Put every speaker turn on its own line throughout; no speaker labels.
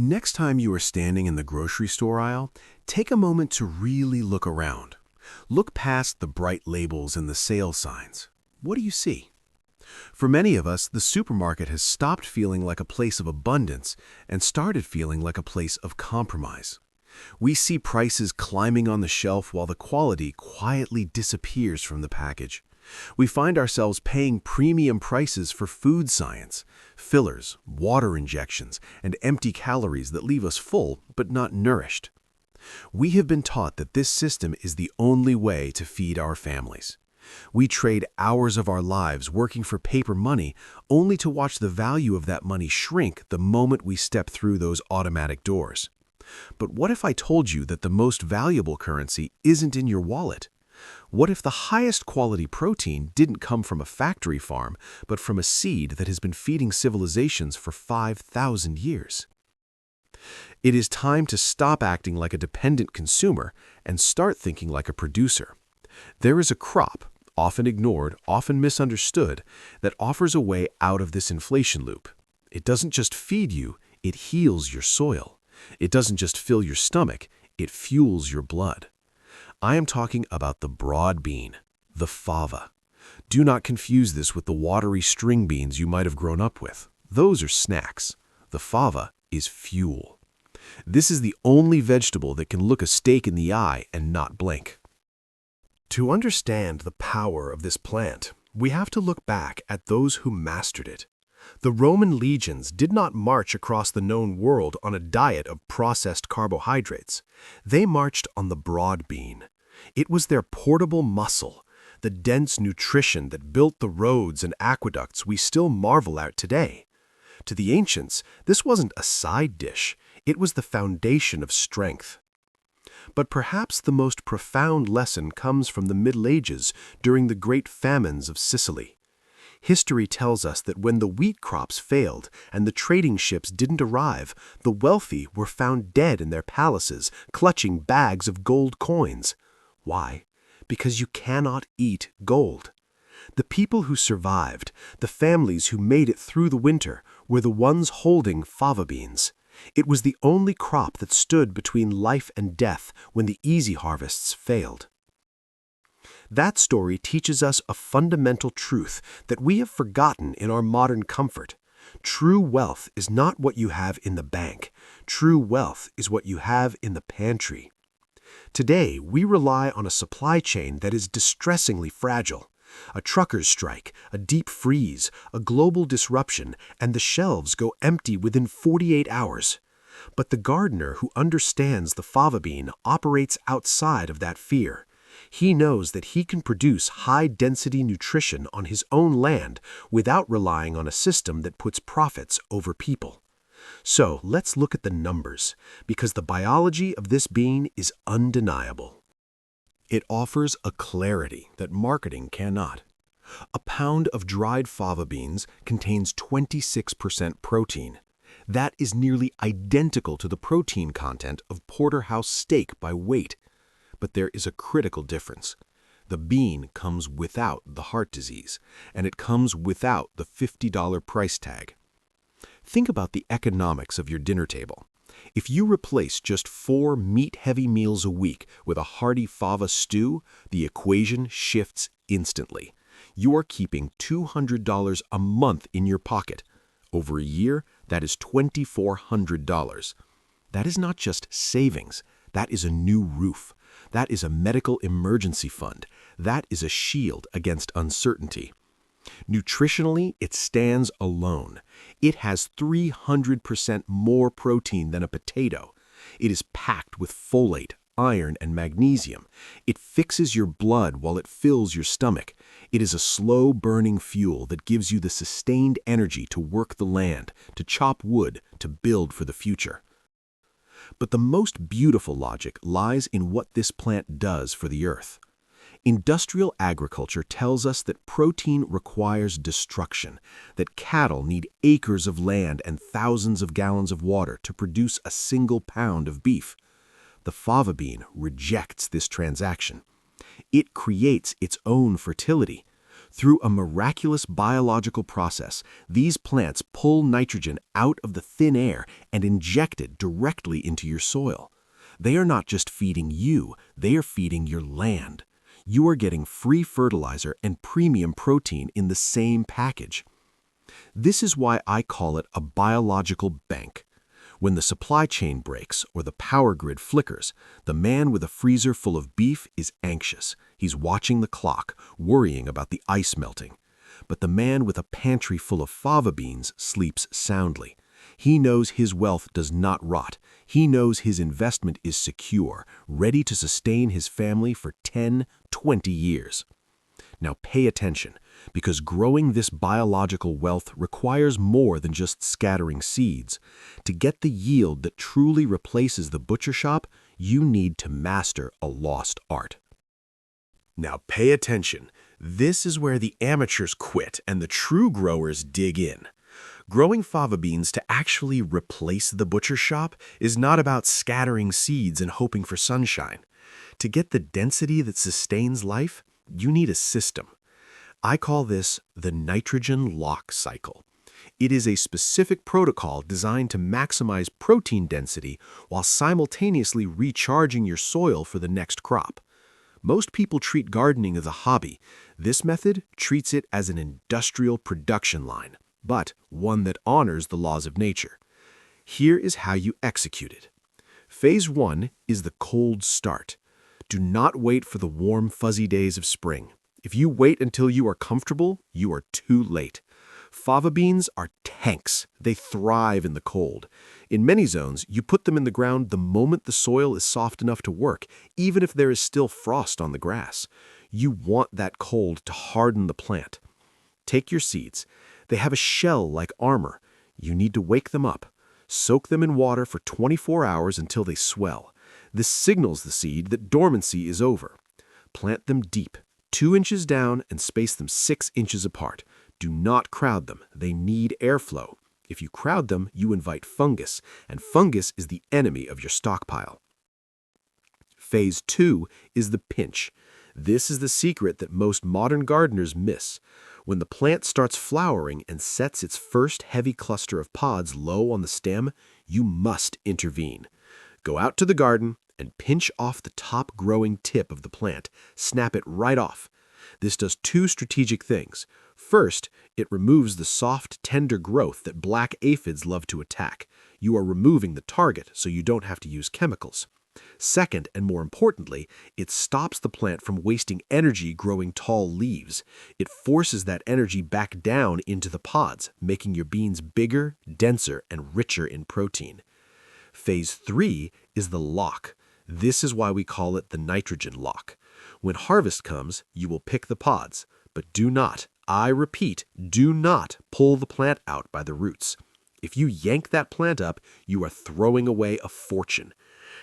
Next time you are standing in the grocery store aisle, take a moment to really look around. Look past the bright labels and the sale signs. What do you see? For many of us, the supermarket has stopped feeling like a place of abundance and started feeling like a place of compromise. We see prices climbing on the shelf while the quality quietly disappears from the package. We find ourselves paying premium prices for food science, fillers, water injections, and empty calories that leave us full but not nourished. We have been taught that this system is the only way to feed our families. We trade hours of our lives working for paper money only to watch the value of that money shrink the moment we step through those automatic doors. But what if I told you that the most valuable currency isn't in your wallet? What if the highest quality protein didn't come from a factory farm, but from a seed that has been feeding civilizations for 5,000 years? It is time to stop acting like a dependent consumer and start thinking like a producer. There is a crop, often ignored, often misunderstood, that offers a way out of this inflation loop. It doesn't just feed you, it heals your soil. It doesn't just fill your stomach, it fuels your blood. I am talking about the broad bean, the fava. Do not confuse this with the watery string beans you might have grown up with. Those are snacks. The fava is fuel. This is the only vegetable that can look a steak in the eye and not blink. To understand the power of this plant, we have to look back at those who mastered it. The Roman legions did not march across the known world on a diet of processed carbohydrates. They marched on the broad bean. It was their portable muscle, the dense nutrition that built the roads and aqueducts we still marvel at today. To the ancients, this wasn't a side dish. It was the foundation of strength. But perhaps the most profound lesson comes from the Middle Ages during the great famines of Sicily. History tells us that when the wheat crops failed and the trading ships didn't arrive, the wealthy were found dead in their palaces, clutching bags of gold coins. Why? Because you cannot eat gold. The people who survived, the families who made it through the winter, were the ones holding fava beans. It was the only crop that stood between life and death when the easy harvests failed. That story teaches us a fundamental truth that we have forgotten in our modern comfort. True wealth is not what you have in the bank. True wealth is what you have in the pantry. Today, we rely on a supply chain that is distressingly fragile. A trucker's strike, a deep freeze, a global disruption, and the shelves go empty within 48 hours. But the gardener who understands the fava bean operates outside of that fear. He knows that he can produce high-density nutrition on his own land without relying on a system that puts profits over people. So let's look at the numbers, because the biology of this bean is undeniable. It offers a clarity that marketing cannot. A pound of dried fava beans contains 26% protein. That is nearly identical to the protein content of porterhouse steak by weight. But there is a critical difference. The bean comes without the heart disease, and it comes without the $50 price tag. Think about the economics of your dinner table. If you replace just 4 meat-heavy meals a week with a hearty fava stew, the equation shifts instantly. You are keeping $200 a month in your pocket. Over a year, that is $2,400. That is not just savings. That is a new roof. That is a medical emergency fund. That is a shield against uncertainty. Nutritionally, it stands alone. It has 300% more protein than a potato. It is packed with folate, iron, and magnesium. It fixes your blood while it fills your stomach. It is a slow-burning fuel that gives you the sustained energy to work the land, to chop wood, to build for the future. But the most beautiful logic lies in what this plant does for the earth. Industrial agriculture tells us that protein requires destruction, that cattle need acres of land and thousands of gallons of water to produce a single pound of beef. The fava bean rejects this transaction. It creates its own fertility. Through a miraculous biological process, these plants pull nitrogen out of the thin air and inject it directly into your soil. They are not just feeding you, they are feeding your land. You are getting free fertilizer and premium protein in the same package. This is why I call it a biological bank. When the supply chain breaks or the power grid flickers, the man with a freezer full of beef is anxious. He's watching the clock, worrying about the ice melting. But the man with a pantry full of fava beans sleeps soundly. He knows his wealth does not rot. He knows his investment is secure, ready to sustain his family for 10, 20 years. Now pay attention, because growing this biological wealth requires more than just scattering seeds. To get the yield that truly replaces the butcher shop, you need to master a lost art. Now pay attention. This is where the amateurs quit and the true growers dig in. Growing fava beans to actually replace the butcher shop is not about scattering seeds and hoping for sunshine. To get the density that sustains life, you need a system. I call this the nitrogen lock cycle. It is a specific protocol designed to maximize protein density while simultaneously recharging your soil for the next crop. Most people treat gardening as a hobby. This method treats it as an industrial production line, but one that honors the laws of nature. Here is how you execute it. Phase 1 is the cold start. Do not wait for the warm, fuzzy days of spring. If you wait until you are comfortable, you are too late. Fava beans are tanks. They thrive in the cold. In many zones, you put them in the ground the moment the soil is soft enough to work, even if there is still frost on the grass. You want that cold to harden the plant. Take your seeds. They have a shell like armor. You need to wake them up. Soak them in water for 24 hours until they swell. This signals the seed that dormancy is over. Plant them deep, 2 inches down, and space them 6 inches apart. Do not crowd them. They need airflow. If you crowd them, you invite fungus, and fungus is the enemy of your stockpile. Phase 2 is the pinch. This is the secret that most modern gardeners miss. When the plant starts flowering and sets its first heavy cluster of pods low on the stem, you must intervene. Go out to the garden and pinch off the top growing tip of the plant. Snap it right off. This does 2 strategic things. First, it removes the soft, tender growth that black aphids love to attack. You are removing the target, so you don't have to use chemicals. Second, and more importantly, it stops the plant from wasting energy growing tall leaves. It forces that energy back down into the pods, making your beans bigger, denser, and richer in protein. Phase 3 is the lock. This is why we call it the nitrogen lock. When harvest comes, you will pick the pods, but do not, I repeat, do not pull the plant out by the roots. If you yank that plant up, you are throwing away a fortune.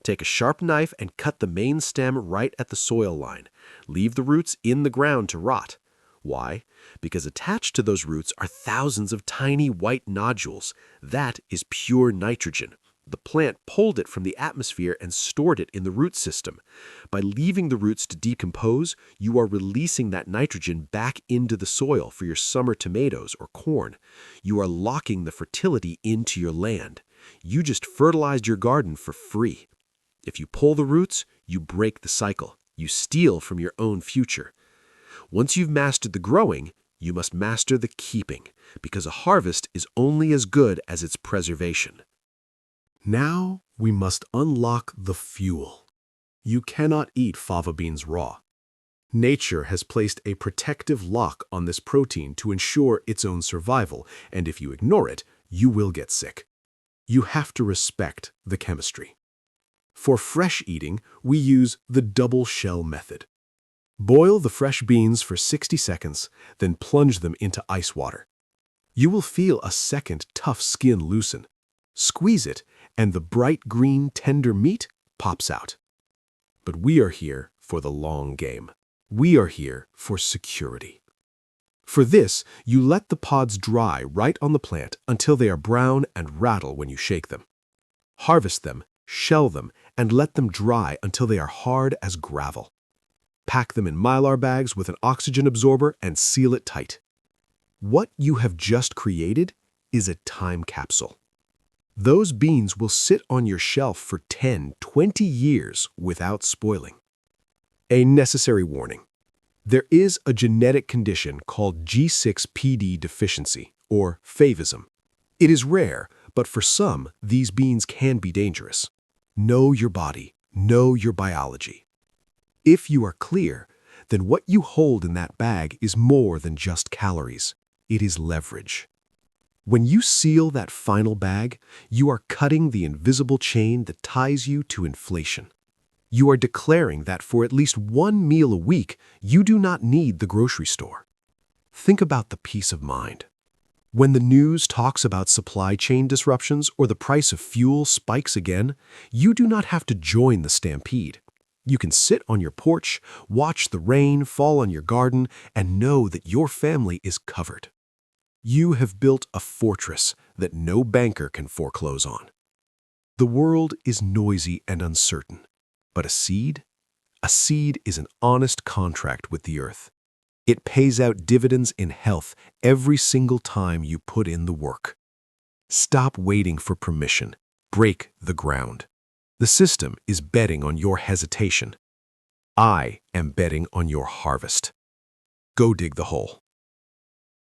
Take a sharp knife and cut the main stem right at the soil line. Leave the roots in the ground to rot. Why? Because attached to those roots are thousands of tiny white nodules. That is pure nitrogen. The plant pulled it from the atmosphere and stored it in the root system. By leaving the roots to decompose, you are releasing that nitrogen back into the soil for your summer tomatoes or corn. You are locking the fertility into your land. You just fertilized your garden for free. If you pull the roots, you break the cycle. You steal from your own future. Once you've mastered the growing, you must master the keeping, because a harvest is only as good as its preservation. Now we must unlock the fuel. You cannot eat fava beans raw. Nature has placed a protective lock on this protein to ensure its own survival, and if you ignore it, you will get sick. You have to respect the chemistry. For fresh eating, we use the double shell method. Boil the fresh beans for 60 seconds, then plunge them into ice water. You will feel a second tough skin loosen. Squeeze it, and the bright green tender meat pops out. But we are here for the long game. We are here for security. For this, you let the pods dry right on the plant until they are brown and rattle when you shake them. Harvest them, shell them, and let them dry until they are hard as gravel. Pack them in Mylar bags with an oxygen absorber and seal it tight. What you have just created is a time capsule. Those beans will sit on your shelf for 10, 20 years without spoiling. A necessary warning. There is a genetic condition called G6PD deficiency, or favism. It is rare, but for some, these beans can be dangerous. Know your body. Know your biology. If you are clear, then what you hold in that bag is more than just calories. It is leverage. When you seal that final bag, you are cutting the invisible chain that ties you to inflation. You are declaring that for at least one meal a week, you do not need the grocery store. Think about the peace of mind. When the news talks about supply chain disruptions or the price of fuel spikes again, you do not have to join the stampede. You can sit on your porch, watch the rain fall on your garden, and know that your family is covered. You have built a fortress that no banker can foreclose on. The world is noisy and uncertain, but a seed is an honest contract with the earth. It pays out dividends in health every single time you put in the work. Stop waiting for permission. Break the ground. The system is betting on your hesitation. I am betting on your harvest. Go dig the hole.